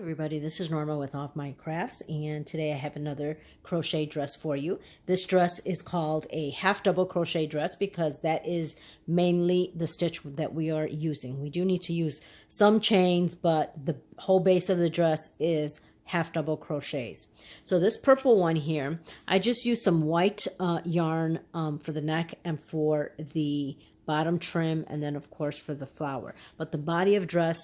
Everybody, this is Norma with Off My Crafts, and today I have another crochet dress for you. This dress is called a half double crochet dress because that is mainly the stitch that we are using. We do need to use some chains, but the whole base of the dress is half double crochets. So this purple one here, I just used some white yarn for the neck and for the bottom trim, and then of course for the flower. But the body of dress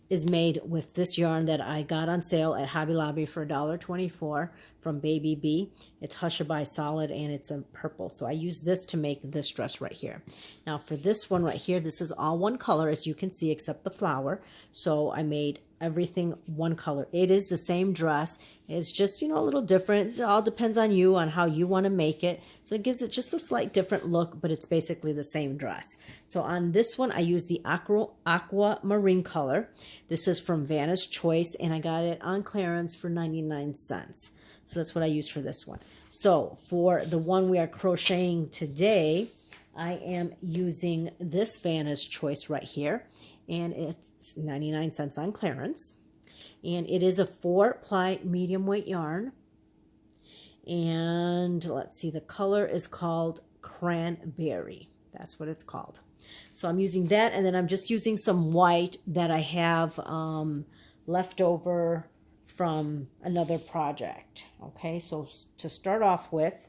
is made with this yarn that I got on sale at Hobby Lobby for $1.24 from Baby Bee. It's Hushabye Solid and it's in purple. So I use this to make this dress right here. Now for this one right here, this is all one color as you can see except the flower. So I made everything one color. It is the same dress. It's just, you know, a little different. It all depends on you, on how you want to make it. So it gives it just a slight different look, but it's basically the same dress. So on this one, I use the aquamarine color. This is from Vanna's Choice, and I got it on clearance for 99 cents. So that's what I use for this one. So for the one we are crocheting today, I am using this Vanna's Choice right here, and it's 99 cents on clearance. And it is a 4-ply medium weight yarn. And let's see, the color is called Cranberry. That's what it's called. So I'm using that, and then I'm just using some white that I have left over from another project. Okay, so to start off with,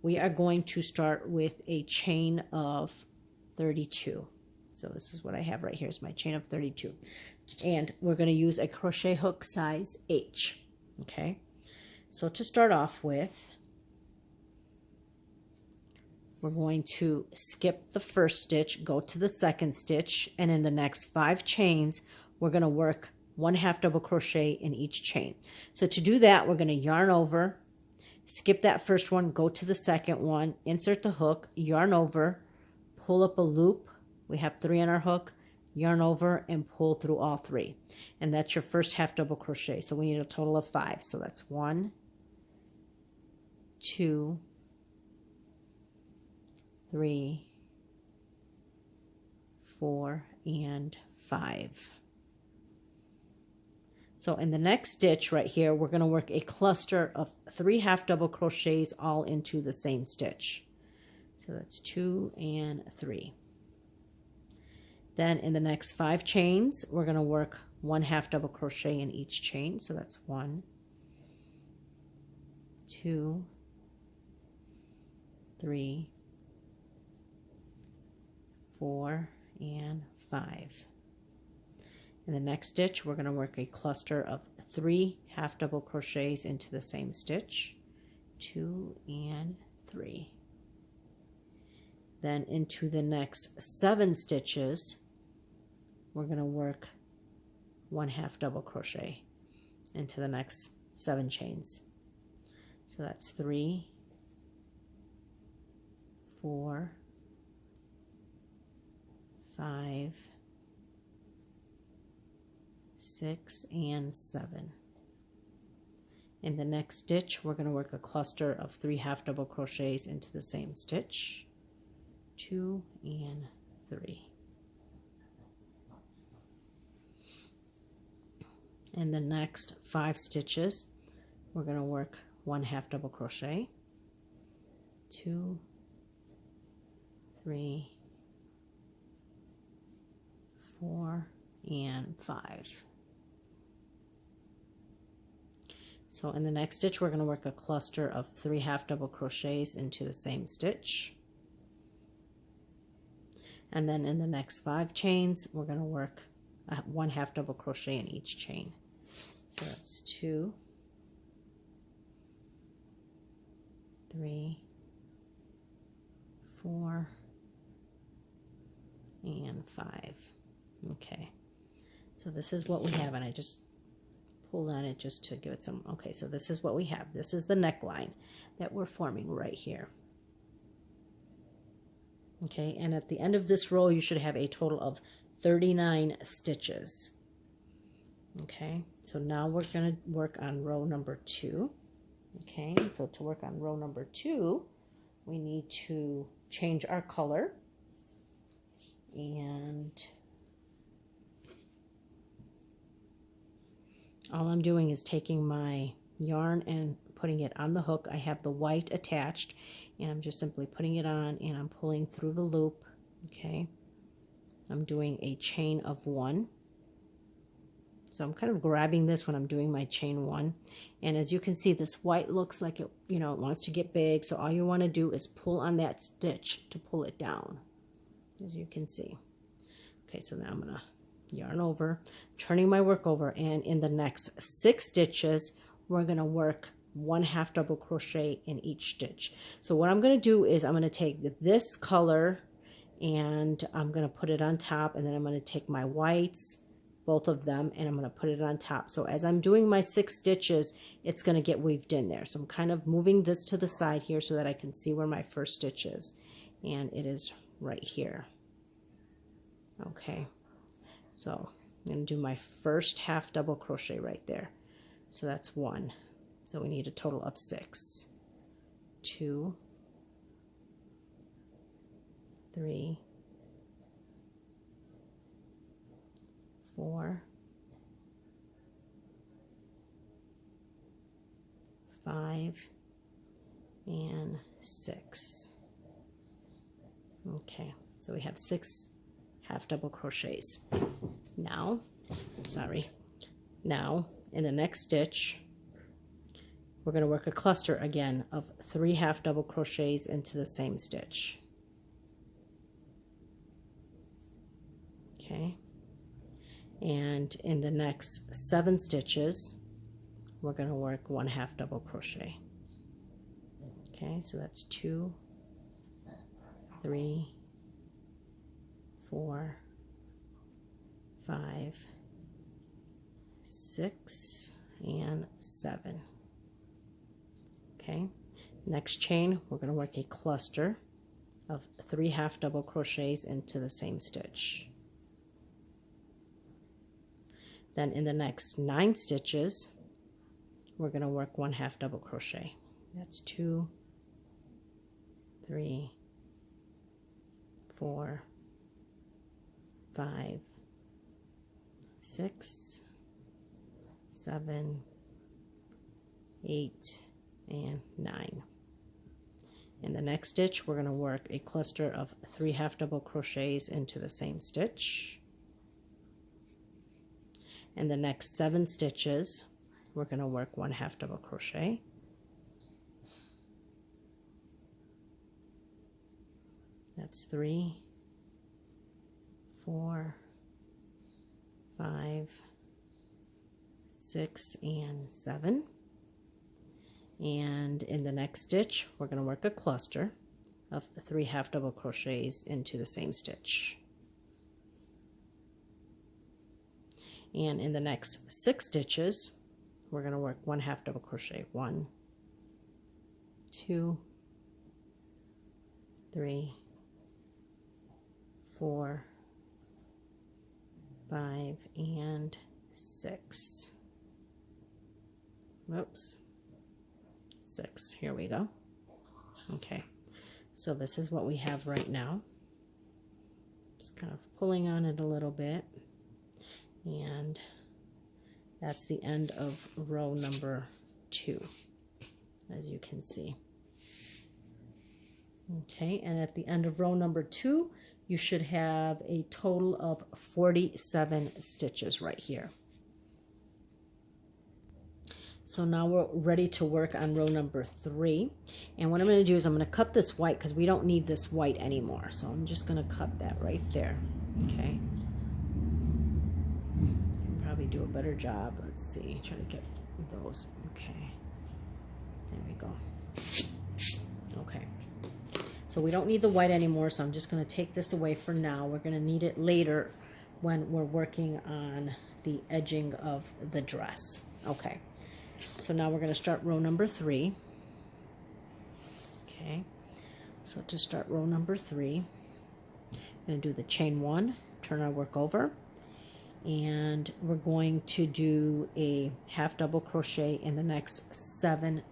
we are going to start with a chain of 32. So this is what I have right here is my chain of 32. And we're going to use a crochet hook size H. Okay. So to start off with, we're going to skip the first stitch, go to the second stitch, and in the next 5 chains, we're going to work 1 half double crochet in each chain. So to do that, we're going to yarn over, skip that first one, go to the second one, insert the hook, yarn over, pull up a loop. We have 3 on our hook, yarn over, and pull through all 3. And that's your first half double crochet. So we need a total of 5. So that's 1, 2, 3, 4, and 5. So in the next stitch right here, we're going to work a cluster of 3 half double crochets all into the same stitch. So that's 2 and 3. Then in the next 5 chains, we're going to work 1 half double crochet in each chain. So that's 1, 2, 3, 4, and 5. In the next stitch, we're going to work a cluster of 3 half double crochets into the same stitch. 2 and 3. Then into the next 7 stitches, we're going to work 1 half double crochet into the next 7 chains. So that's 3, 4, 5, 6, and 7. In the next stitch, we're going to work a cluster of 3 half double crochets into the same stitch. 2 and 3. In the next 5 stitches, we're going to work 1 half double crochet, 2, 3, 4, and 5. So in the next stitch, we're going to work a cluster of 3 half double crochets into the same stitch. And then in the next 5 chains, we're going to work 1 half double crochet in each chain. So that's 2, 3, 4, and 5. Okay, so this is what we have, and I just pulled on it just to give it some, okay, so this is what we have. This is the neckline that we're forming right here. Okay, and at the end of this row, you should have a total of 39 stitches. Okay, so now we're going to work on row number 2. Okay, so to work on row number 2, we need to change our color. And all I'm doing is taking my yarn and putting it on the hook. I have the white attached, and I'm just simply putting it on, and I'm pulling through the loop. Okay, I'm doing a chain of 1. So I'm kind of grabbing this when I'm doing my chain 1. And as you can see, this white looks like it, it wants to get big. So all you want to do is pull on that stitch to pull it down, as you can see. Okay, so now I'm going to yarn over, turning my work over, and in the next 6 stitches, we're going to work 1/2 double crochet in each stitch. So what I'm going to do is I'm going to take this color and I'm going to put it on top, and then I'm going to take my whites, both of them, and I'm going to put it on top. So as I'm doing my 6 stitches, it's going to get weaved in there. So I'm kind of moving this to the side here so that I can see where my first stitch is, and it is right here. Okay, so I'm going to do my first 1/2 double crochet right there. So that's 1. So we need a total of 6. 2, 3, 4, 5, and 6. Okay, so we have 6 1/2 double crochets. Now in the next stitch, we're going to work a cluster again of 3 1/2 double crochets into the same stitch. Okay, and in the next 7 stitches, we're going to work 1/2 double crochet. Okay, so that's 2, 3, 4, 5, 6, and 7. Okay, next chain, we're going to work a cluster of 3 1/2 double crochets into the same stitch. Then in the next 9 stitches, we're going to work 1/2 double crochet. That's 2, 3, 4, 5, 6, 7, 8, and 9. In the next stitch, we're going to work a cluster of 3 1/2 double crochets into the same stitch. In the next 7 stitches, we're going to work 1/2 double crochet. That's 3, 4, 5, 6, and 7. And in the next stitch, we're going to work a cluster of 3 1/2 double crochets into the same stitch. And in the next 6 stitches, we're going to work 1/2 double crochet. 1, 2, 3, 4, 5, and 6. Whoops. 6. Here we go. Okay, so this is what we have right now. Just kind of pulling on it a little bit, and that's the end of row number 2, as you can see. Okay, and at the end of row number 2, you should have a total of 47 stitches right here. So now we're ready to work on row number 3. And what I'm going to do is I'm going to cut this white because we don't need this white anymore. So I'm just going to cut that right there. Okay. Can probably do a better job. Let's see. Try to get those. Okay. There we go. Okay. So we don't need the white anymore, so I'm just going to take this away for now. We're going to need it later when we're working on the edging of the dress. Okay. So now we're going to start row number 3. Okay, so to start row number 3, I'm going to do the chain 1, turn our work over, and we're going to do a 1/2 double crochet in the next 7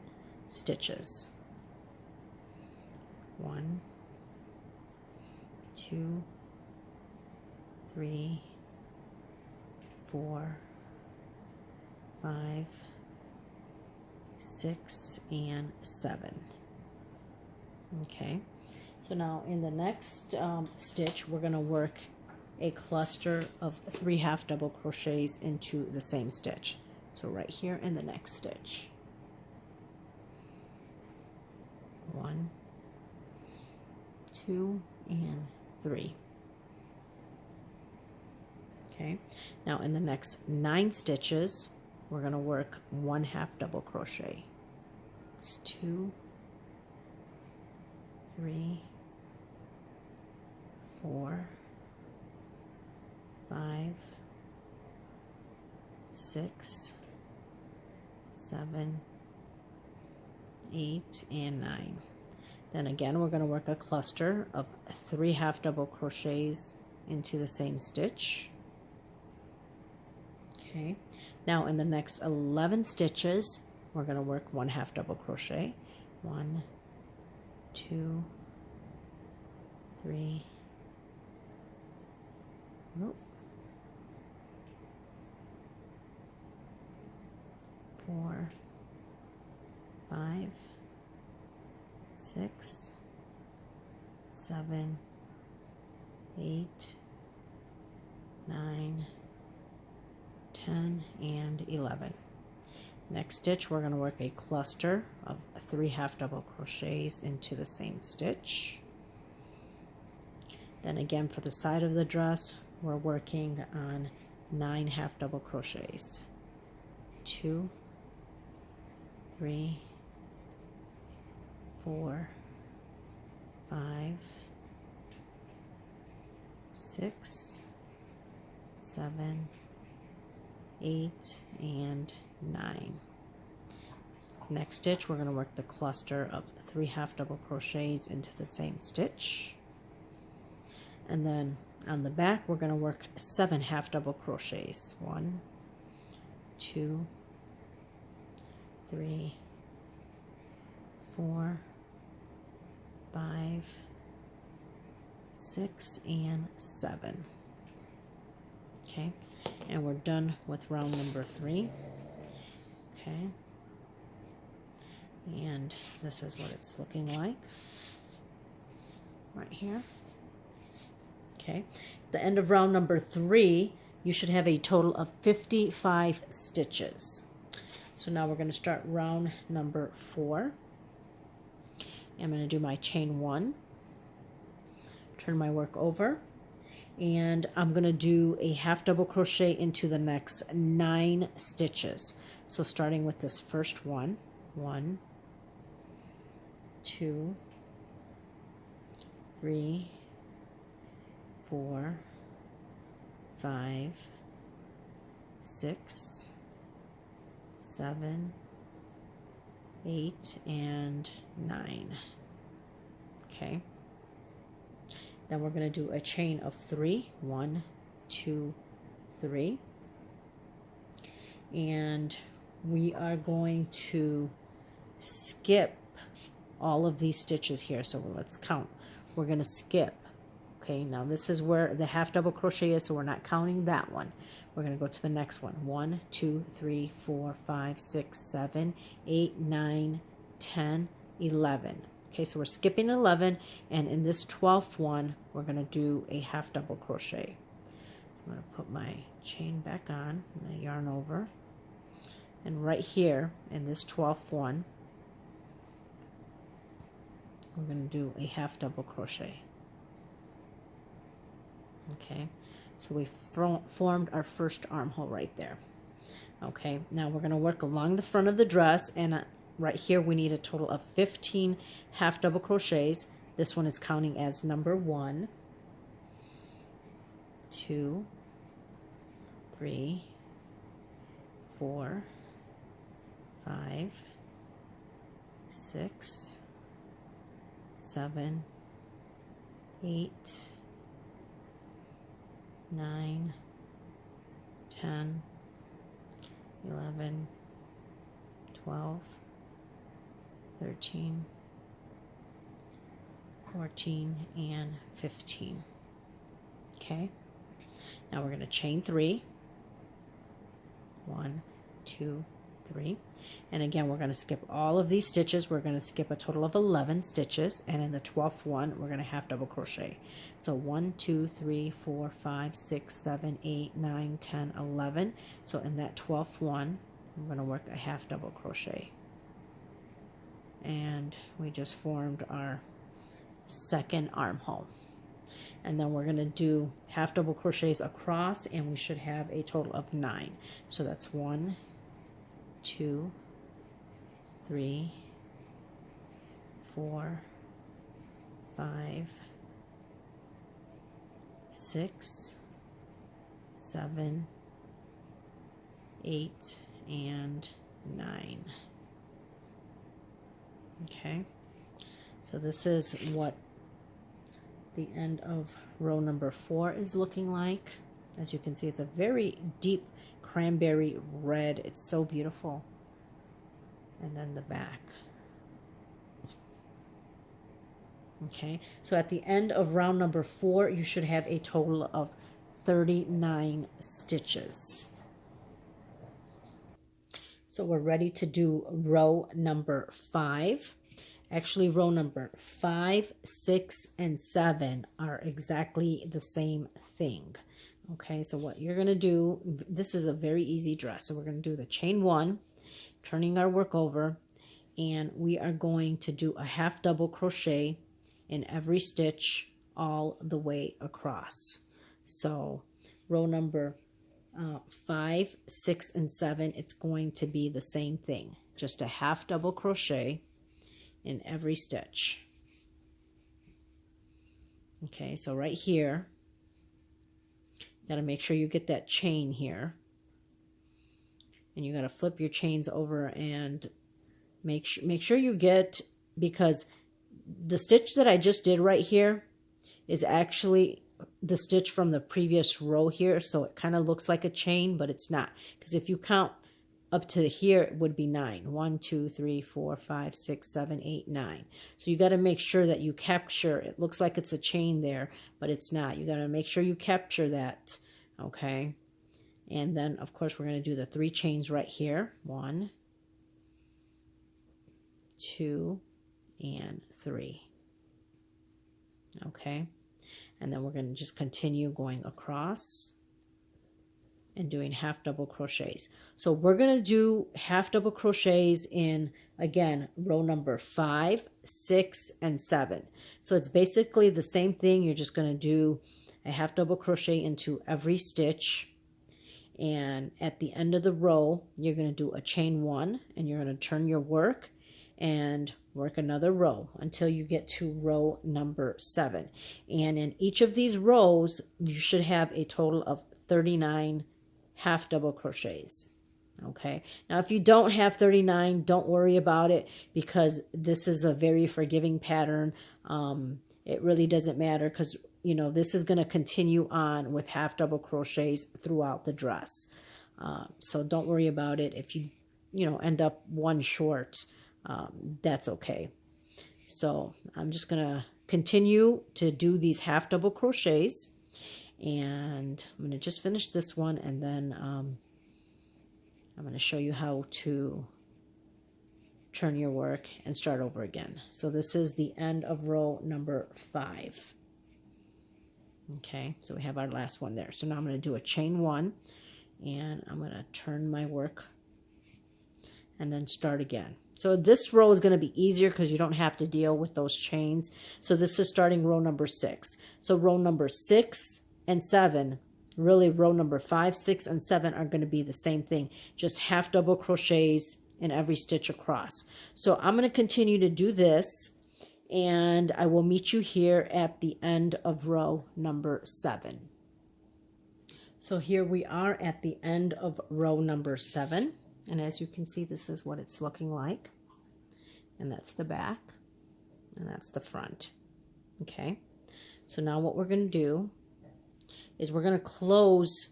stitches. 1, 2, 3, 4, 5, 6, and 7. Okay, so now in the next stitch, we're going to work a cluster of 3 half double crochets into the same stitch. So right here in the next stitch. 1, 2, and 3. Okay, now in the next 9 stitches, we're going to work 1 half double crochet. It's 2, 3, 4, 5, 6, 7, 8, and 9. Then again, we're going to work a cluster of 3 half double crochets into the same stitch. Okay, now in the next 11 stitches, we're going to work 1 half double crochet. 1, 2, 3, nope, 4, 5, 6, 7, 8, 9, 10, and 11. Next stitch, we're going to work a cluster of 3 half double crochets into the same stitch. Then again, for the side of the dress, we're working on 9 half double crochets. 2, 3, 4, 5, 6, 7, 8, and 9. Next stitch, we're going to work the cluster of 3 half double crochets into the same stitch. And then on the back, we're going to work 7 half double crochets. 1, 2, 3, 4, 5, 6, and 7. Okay, and we're done with round number 3. Okay, and this is what it's looking like right here. Okay, at the end of round number 3, you should have a total of 55 stitches. So now we're going to start round number 4. I'm going to do my chain 1, turn my work over, and I'm going to do a half double crochet into the next 9 stitches. So starting with this first one, 1, 2, 3, 4, 5, 6, 7, 8, and 9. Okay. Then we're going to do a chain of 3. 1, 2, 3. And we are going to skip all of these stitches here. So let's count. We're going to skip. Okay, now this is where the half double crochet is, so we're not counting that one. We're going to go to the next one. 1, 2, 3, 4, 5, 6, 7, 8, 9, 10, 11. Okay, so we're skipping 11, and in this 12th one, we're going to do a half double crochet. I'm going to put my chain back on, my yarn over, and right here in this 12th one, we're going to do a half double crochet. Okay, so we formed our first armhole right there. Okay, now we're going to work along the front of the dress, and right here we need a total of 15 half double crochets. This one is counting as number 1, 2, 3, 4, 5, 6, 7, 8, 9, 10, 11, 12, 13, 14, and 15. Okay, now we're going to chain 3. 1, 2, 3. And again, we're going to skip all of these stitches. We're going to skip a total of 11 stitches, and in the 12th one we're going to half double crochet. So 1, 2, 3, 4, 5, 6, 7, 8, 9, 10, 11. So in that 12th one I'm going to work a half double crochet, and we just formed our second armhole. And then we're going to do half double crochets across, and we should have a total of 9. So that's 1, 2, 3, 4, 5, 6, 7, 8, and 9. Okay, so this is what the end of row number 4 is looking like. As you can see, it's a very deep cranberry red. It's so beautiful. And then the back. Okay, so at the end of round number 4 you should have a total of 39 stitches. So we're ready to do row number 5. Actually, row number 5, 6, and 7 are exactly the same thing. Okay, so what you're going to do, this is a very easy dress. So we're going to do the chain 1, turning our work over, and we are going to do a half double crochet in every stitch all the way across. So row number 5, 6, and 7, it's going to be the same thing. Just a half double crochet in every stitch. Okay, so right here, you got to make sure you get that chain here. And you got to flip your chains over and make sure you get, because the stitch that I just did right here is actually the stitch from the previous row here, so it kind of looks like a chain, but it's not, because if you count up to here it would be 9. 1, 2, 3, 4, 5, 6, 7, 8, 9. So you got to make sure that you capture, it looks like it's a chain there, but it's not. You got to make sure you capture that. Okay, and then of course we're going to do the 3 chains right here. 1, 2, and 3. Okay, and then we're going to just continue going across and doing half double crochets. So we're going to do half double crochets in, again, row number 5, 6, and 7. So it's basically the same thing. You're just going to do a half double crochet into every stitch, and at the end of the row you're going to do a chain 1, and you're going to turn your work and work another row until you get to row number 7. And in each of these rows you should have a total of 39 half double crochets. Okay, now if you don't have 39, don't worry about it, because this is a very forgiving pattern. It really doesn't matter, because you know this is going to continue on with half double crochets throughout the dress. So don't worry about it. If you end up one short, that's okay. So I'm just going to continue to do these half double crochets, and I'm going to just finish this one, and then I'm going to show you how to turn your work and start over again. So this is the end of row number 5. Okay, so we have our last one there. So now I'm going to do a chain 1, and I'm going to turn my work and then start again. So this row is going to be easier because you don't have to deal with those chains. So this is starting row number 6. So row number 6 and 7, really row number 5, 6, and 7 are going to be the same thing. Just half double crochets in every stitch across. So I'm going to continue to do this, and I will meet you here at the end of row number 7. So here we are at the end of row number 7. And as you can see, this is what it's looking like. And that's the back, and that's the front. Okay, so now what we're going to do is we're going to close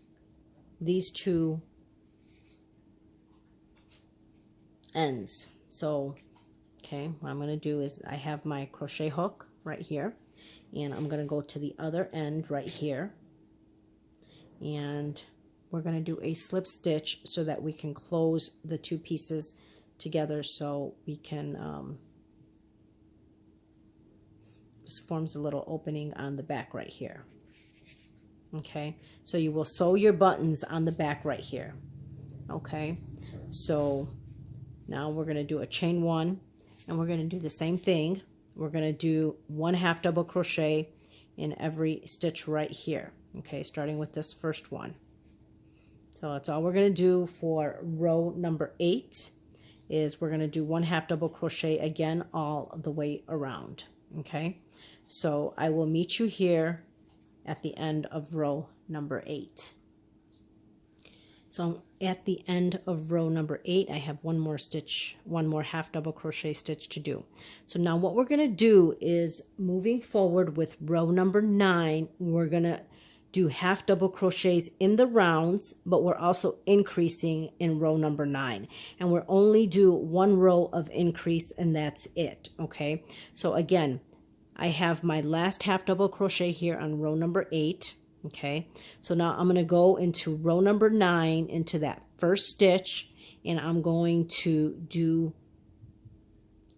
these 2 ends. So, okay, what I'm going to do is I have my crochet hook right here, and I'm going to go to the other end right here, and we're going to do a slip stitch so that we can close the two pieces together, so we can this forms a little opening on the back right here. Okay, so you will sew your buttons on the back right here. Okay, so now we're going to do a chain 1, and we're going to do the same thing. We're going to do 1/2 double crochet in every stitch right here. Okay, starting with this first one. So that's all we're going to do for row number 8, is we're going to do 1/2 double crochet again all the way around. Okay, so I will meet you here at the end of row number 8. So at the end of row number 8, I have one more stitch, one more 1/2 double crochet stitch to do. So now what we're going to do is, moving forward with row number 9, we're going to do 1/2 double crochets in the rounds, but we're also increasing in row number 9. And we're only do one row of increase, and that's it. Okay, so again, I have my last 1/2 double crochet here on row number 8. Okay, so now I'm going to go into row number 9, into that first stitch, and I'm going to do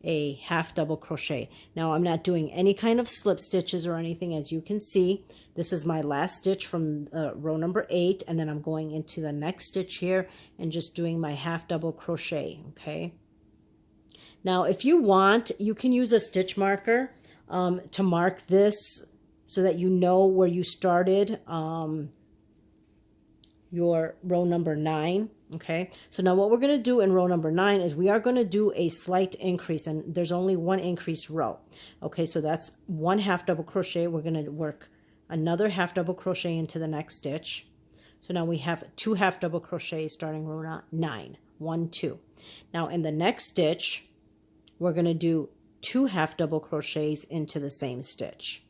a 1/2 double crochet. Now I'm not doing any kind of slip stitches or anything, as you can see. This is my last stitch from row number 8, and then I'm going into the next stitch here and just doing my 1/2 double crochet. Okay, now if you want, you can use a stitch marker to mark this so that you know where you started your row number 9. Okay, so now what we're going to do in row number 9 is we are going to do a slight increase, and there's only one increase row. Okay, so that's 1/2 double crochet. We're going to work another 1/2 double crochet into the next stitch. So now we have 2 1/2 double crochets starting row 9. 1, 2. Now in the next stitch, we're going to do 2 1/2 double crochets into the same stitch.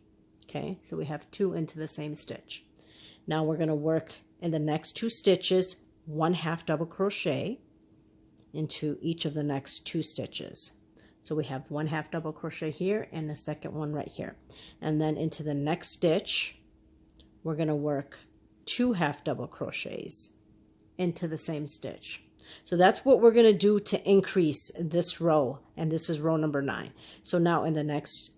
Okay, so we have 2 into the same stitch. Now we're going to work in the next 2 stitches 1/2 double crochet into each of the next 2 stitches. So we have 1/2 double crochet here and the second one right here. And then into the next stitch, we're going to work 2 1/2 double crochets into the same stitch. So that's what we're going to do to increase this row, and this is row number 9. So now in the next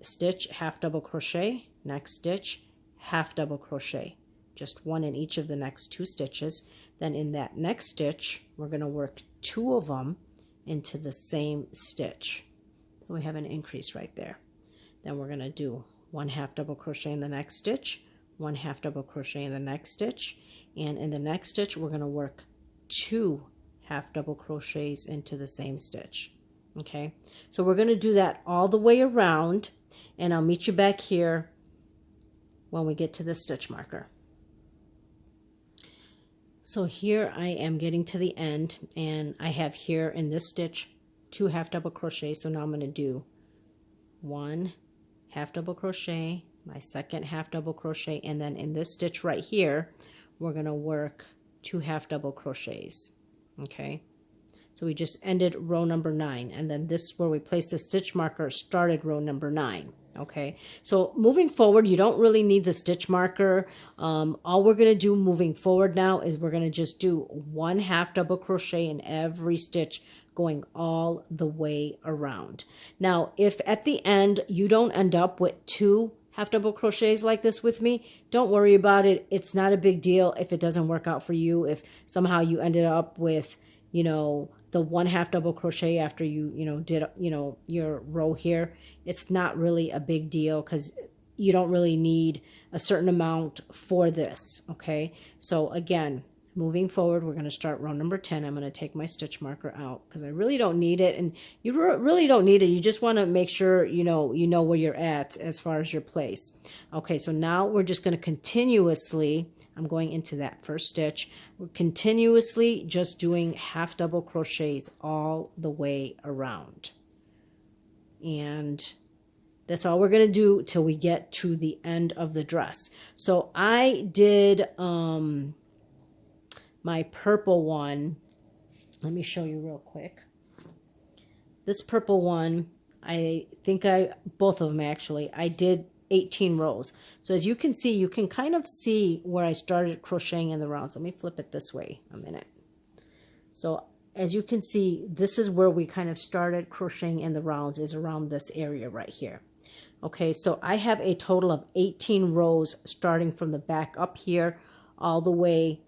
stitch, 1/2 double crochet, next stitch, 1/2 double crochet, just 1 in each of the next 2 stitches. Then in that next stitch, we're going to work 2 of them into the same stitch. So we have an increase right there. Then we're going to do 1/2 double crochet in the next stitch, 1/2 double crochet in the next stitch, and in the next stitch we're going to work 2 1/2 double crochets into the same stitch. Okay, so we're going to do that all the way around, and I'll meet you back here when we get to the stitch marker. So here I am getting to the end, and I have here in this stitch 2 1/2 double crochets. So now I'm going to do 1 1/2 double crochet, my second 1/2 double crochet, and then in this stitch right here we're going to work 2 1/2 double crochets. Okay, so we just ended row number 9, and then this, where we placed the stitch marker, started row number 9. Okay, so moving forward, you don't really need the stitch marker. All we're going to do moving forward now is we're going to just do 1 1/2 double crochet in every stitch, going all the way around. Now, if at the end you don't end up with 2 1/2 double crochets like this with me, don't worry about it. It's not a big deal if it doesn't work out for you. If somehow you ended up with, you know, the 1 1/2 double crochet after you did your row here, it's not really a big deal, because you don't really need a certain amount for this. Okay, so again, moving forward, we're going to start row number 10. I'm going to take my stitch marker out because I really don't need it, and you really don't need it. You just want to make sure you know where you're at as far as your place. Okay, so now we're just going to continuously, I'm going into that first stitch, we're continuously just doing 1/2 double crochets all the way around, and that's all we're going to do till we get to the end of the dress. So I did my purple one. Let me show you real quick. This purple one, I think both of them actually, I did 18 rows. So as you can see, you can kind of see where I started crocheting in the rounds. Let me flip it this way a minute. So as you can see, this is where we kind of started crocheting in the rounds, is around this area right here. Okay, so I have a total of 18 rows starting from the back up here all the way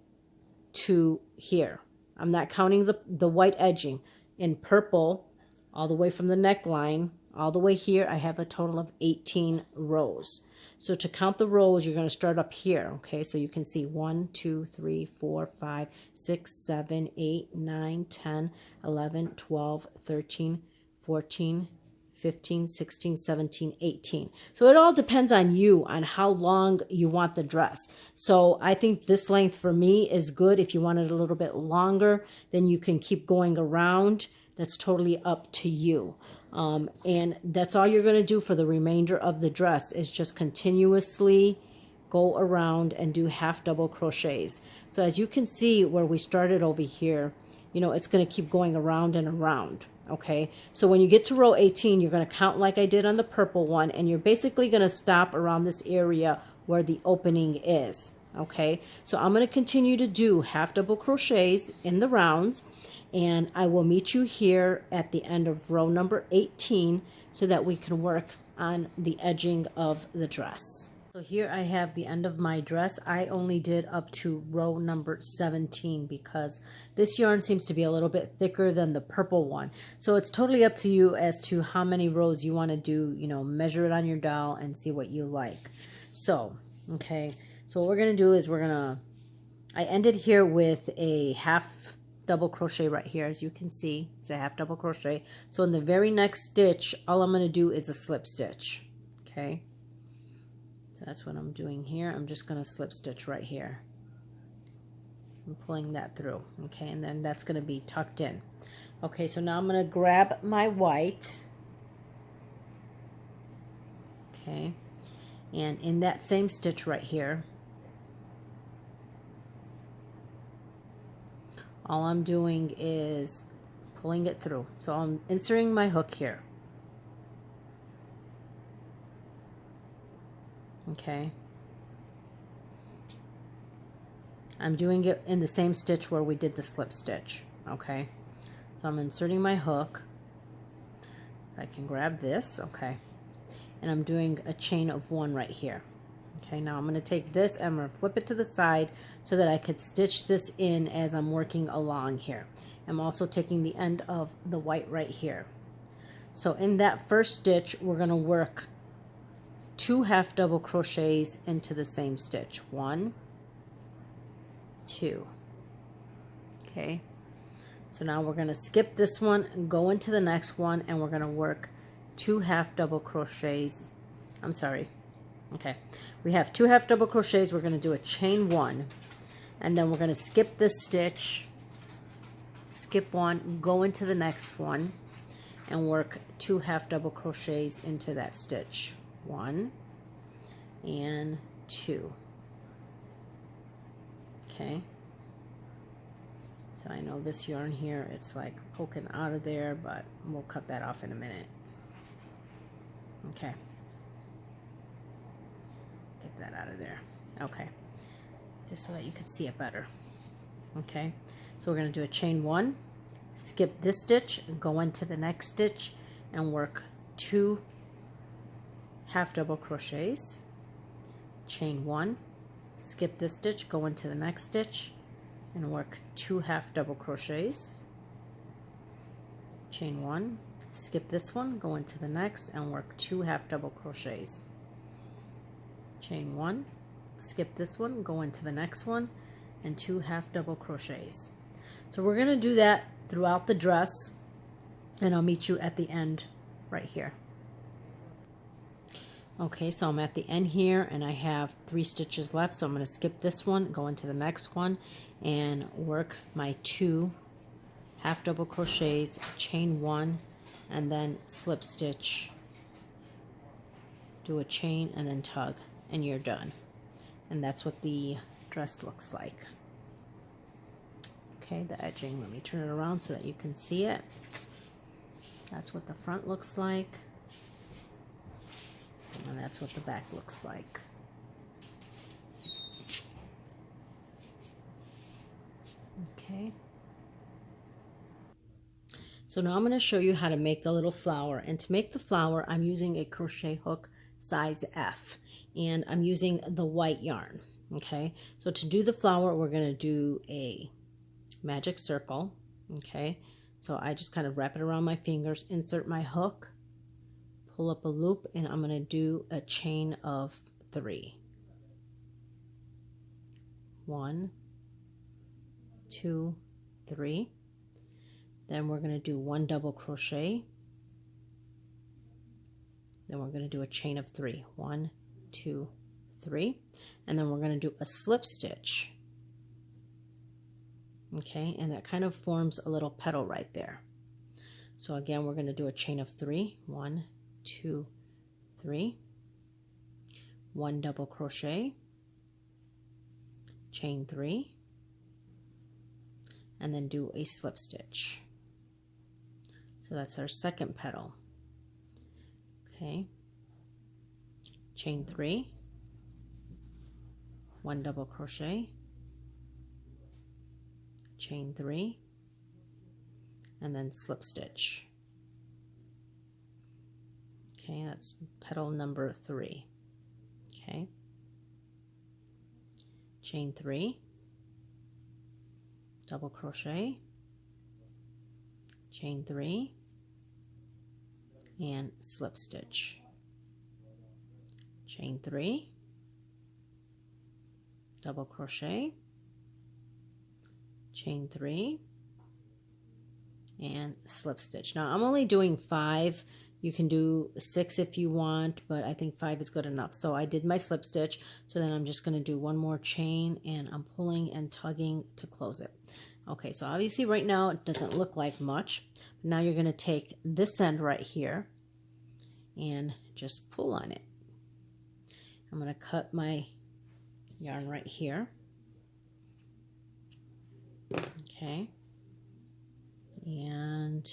to here. I'm not counting the white edging. In purple, all the way from the neckline, all the way here, I have a total of 18 rows. So to count the rows, you're going to start up here, okay? So you can see 1, 2, 3, 4, 5, 6, 7, 8, 9, 10, 11, 12, 13, 14, 15, 16, 17, 18. So it all depends on you, on how long you want the dress. So I think this length for me is good. If you want it a little bit longer, then you can keep going around. That's totally up to you. And that's all you're going to do for the remainder of the dress, is just continuously go around and do half double crochets. So as you can see where we started over here, you know, it's going to keep going around and around. Okay, so when you get to row 18, you're going to count like I did on the purple one, and you're basically going to stop around this area where the opening is. Okay, so I'm going to continue to do half double crochets in the rounds, and I will meet you here at the end of row number 18 so that we can work on the edging of the dress. So here I have the end of my dress. I only did up to row number 17 because this yarn seems to be a little bit thicker than the purple one. So it's totally up to you as to how many rows you want to do. You know, measure it on your doll and see what you like. So, okay. So what we're going to do is I ended here with a half double crochet right here. As you can see, it's a half double crochet. So in the very next stitch, all I'm going to do is a slip stitch. Okay. So that's what I'm doing here. I'm just going to slip stitch right here. I'm pulling that through. Okay, and then that's going to be tucked in. Okay, so now I'm going to grab my white. Okay, and in that same stitch right here, all I'm doing is pulling it through. So I'm inserting my hook here. Okay, I'm doing it in the same stitch where we did the slip stitch. Okay, so I'm inserting my hook. If I can grab this, okay, and I'm doing a chain of 1 right here. Okay, now I'm going to take this and I'm going to flip it to the side so that I could stitch this in as I'm working along here. I'm also taking the end of the white right here. So in that first stitch, we're going to work 2 half double crochets into the same stitch. 1, 2. Okay, so now we're going to skip this one and go into the next one, and we're going to work 2 half double crochets. I'm sorry. Okay, we have 2 half double crochets. We're going to do a chain 1, and then we're going to skip this stitch, skip 1, go into the next one, and work 2 half double crochets into that stitch. 1 and 2. Okay, so I know this yarn here, it's like poking out of there, but we'll cut that off in a minute. Okay, get that out of there. Okay, just so that you could see it better. Okay, so we're going to do a chain 1, skip this stitch, go into the next stitch, and work 2 half double crochets, chain 1, skip this stitch, go into the next stitch, and work 2 half double crochets, chain 1, skip this one, go into the next, and work 2 half double crochets, chain 1, skip this one, go into the next one, and 2 half double crochets. So we're going to do that throughout the dress, and I'll meet you at the end right here. Okay, so I'm at the end here and I have 3 stitches left, so I'm going to skip this one, go into the next one, and work my 2 half double crochets, chain 1, and then slip stitch, do a chain, and then tug, and you're done. And that's what the dress looks like. Okay, the edging, let me turn it around so that you can see it. That's what the front looks like. And that's what the back looks like. Okay. So now I'm going to show you how to make the little flower. And to make the flower, I'm using a crochet hook size F. And I'm using the white yarn. Okay. So to do the flower, we're going to do a magic circle. Okay. So I just kind of wrap it around my fingers, insert my hook, pull up a loop, and I'm going to do a chain of 3. 1, 2, 3. Then we're going to do 1 double crochet. Then we're going to do a chain of 3. 1, 2, 3. And then we're going to do a slip stitch. Okay, and that kind of forms a little petal right there. So again, we're going to do a chain of 3. 1, 2, 3. 1 double crochet. Chain 3. And then do a slip stitch. So that's our second petal. Okay. Chain 3. 1 double crochet. Chain 3. And then slip stitch. Okay, that's petal number 3. Okay. Chain 3. Double crochet. Chain 3. And slip stitch. Chain 3. Double crochet. Chain 3. And slip stitch. Now I'm only doing 5. You can do 6 if you want, but I think 5 is good enough. So I did my slip stitch. So then I'm just going to do 1 more chain, and I'm pulling and tugging to close it. Okay, so obviously right now it doesn't look like much. Now you're going to take this end right here and just pull on it. I'm going to cut my yarn right here. Okay. And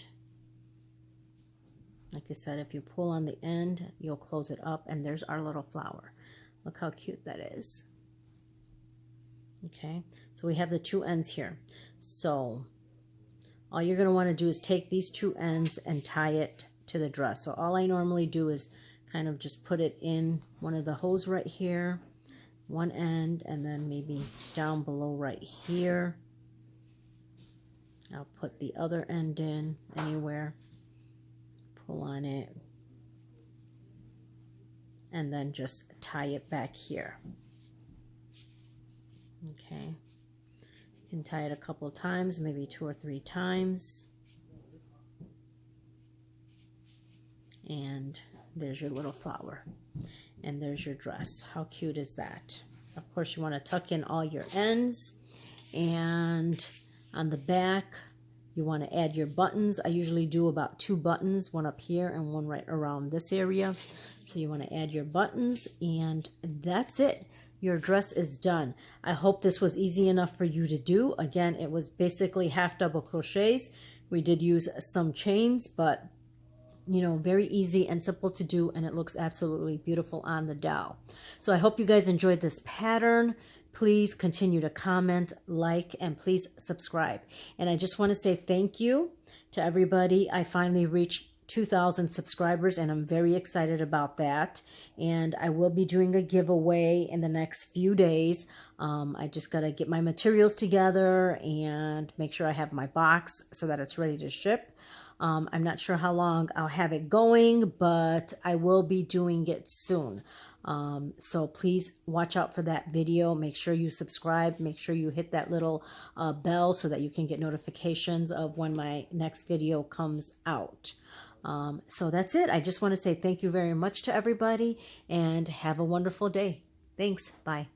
like I said, if you pull on the end, you'll close it up, and there's our little flower. Look how cute that is. Okay, so we have the 2 ends here. So all you're going to want to do is take these 2 ends and tie it to the dress. So all I normally do is kind of just put it in one of the holes right here, one end, and then maybe down below right here. I'll put the other end in anywhere, pull on it, and then just tie it back here. Okay, you can tie it a couple of times, maybe 2 or 3 times. And there's your little flower. And there's your dress. How cute is that? Of course, you want to tuck in all your ends. And on the back, you want to add your buttons. I usually do about 2 buttons, one up here and one right around this area. So you want to add your buttons, and that's it. Your dress is done. I hope this was easy enough for you to do. Again, it was basically half double crochets. We did use some chains, but you know, very easy and simple to do, and it looks absolutely beautiful on the doll. So I hope you guys enjoyed this pattern. Please continue to comment, like, and please subscribe. And I just want to say thank you to everybody. I finally reached 2,000 subscribers, and I'm very excited about that. And I will be doing a giveaway in the next few days. I just got to get my materials together and make sure I have my box so that it's ready to ship. I'm not sure how long I'll have it going, but I will be doing it soon. So please watch out for that video. Make sure you subscribe. Make sure you hit that little bell so that you can get notifications of when my next video comes out. So that's it. I just want to say thank you very much to everybody, and have a wonderful day. Thanks. Bye.